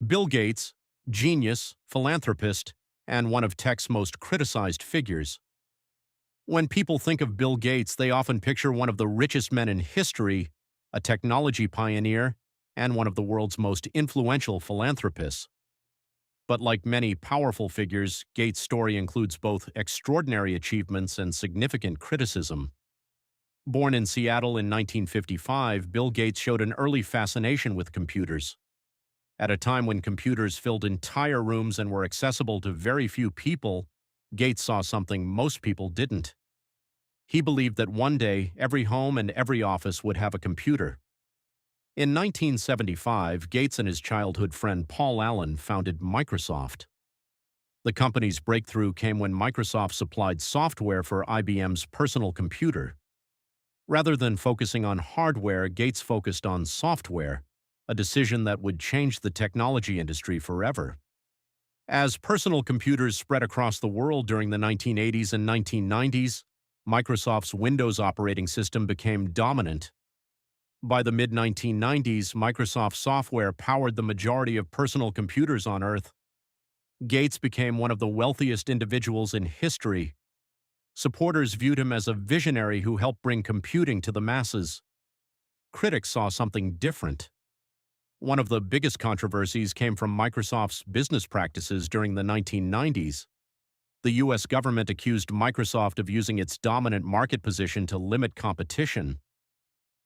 Bill Gates, genius, philanthropist, and one of tech's most criticized figures. When people think of Bill Gates, they often picture one of the richest men in history, a technology pioneer, and one of the world's most influential philanthropists. But like many powerful figures, Gates' story includes both extraordinary achievements and significant criticism. Born in Seattle in 1955, Bill Gates showed an early fascination with computers. At a time when computers filled entire rooms and were accessible to very few people, Gates saw something most people didn't. He believed that one day every home and every office would have a computer. In 1975, Gates and his childhood friend Paul Allen founded Microsoft. The company's breakthrough came when Microsoft supplied software for IBM's personal computer. Rather than focusing on hardware, Gates focused on software, a decision that would change the technology industry forever. As personal computers spread across the world during the 1980s and 1990s, Microsoft's Windows operating system became dominant. By the mid-1990s, Microsoft software powered the majority of personal computers on Earth. Gates became one of the wealthiest individuals in history. Supporters viewed him as a visionary who helped bring computing to the masses. Critics saw something different. One of the biggest controversies came from Microsoft's business practices during the 1990s. The U.S. government accused Microsoft of using its dominant market position to limit competition.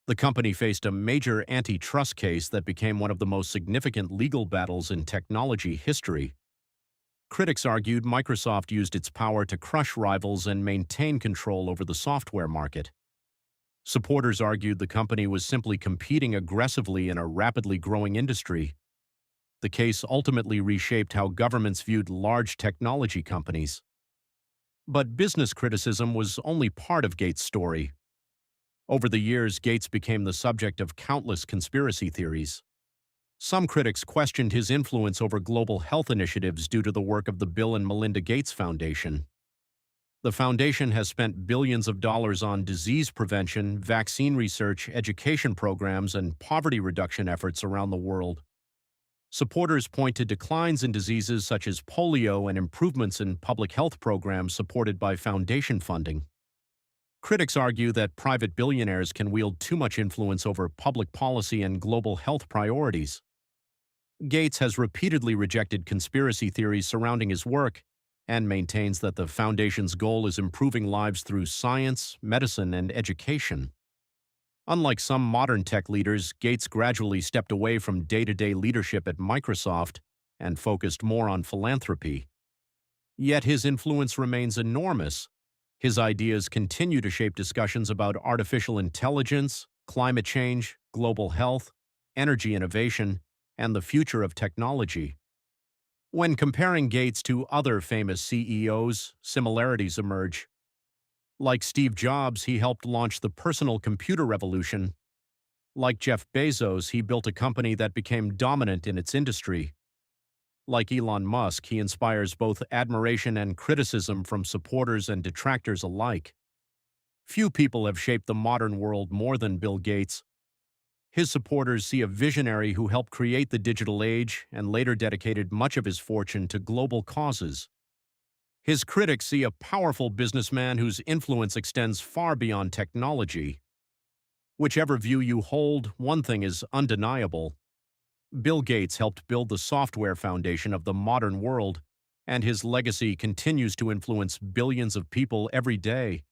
The company faced a major antitrust case that became one of the most significant legal battles in technology history. Critics argued Microsoft used its power to crush rivals and maintain control over the software market. Supporters argued the company was simply competing aggressively in a rapidly growing industry. The case ultimately reshaped how governments viewed large technology companies. But business criticism was only part of Gates' story. Over the years, Gates became the subject of countless conspiracy theories. Some critics questioned his influence over global health initiatives due to the work of the Bill and Melinda Gates Foundation. The foundation has spent billions of dollars on disease prevention, vaccine research, education programs, and poverty reduction efforts around the world. Supporters point to declines in diseases such as polio and improvements in public health programs supported by foundation funding. Critics argue that private billionaires can wield too much influence over public policy and global health priorities. Gates has repeatedly rejected conspiracy theories surrounding his work and maintains that the foundation's goal is improving lives through science, medicine, and education. Unlike some modern tech leaders, Gates gradually stepped away from day-to-day leadership at Microsoft and focused more on philanthropy. Yet his influence remains enormous. His ideas continue to shape discussions about artificial intelligence, climate change, global health, energy innovation, and the future of technology. When comparing Gates to other famous CEOs, similarities emerge. Like Steve Jobs, he helped launch the personal computer revolution. Like Jeff Bezos, he built a company that became dominant in its industry. Like Elon Musk, he inspires both admiration and criticism from supporters and detractors alike. Few people have shaped the modern world more than Bill Gates. His supporters see a visionary who helped create the digital age and later dedicated much of his fortune to global causes. His critics see a powerful businessman whose influence extends far beyond technology. Whichever view you hold, one thing is undeniable. Bill Gates helped build the software foundation of the modern world, and his legacy continues to influence billions of people every day.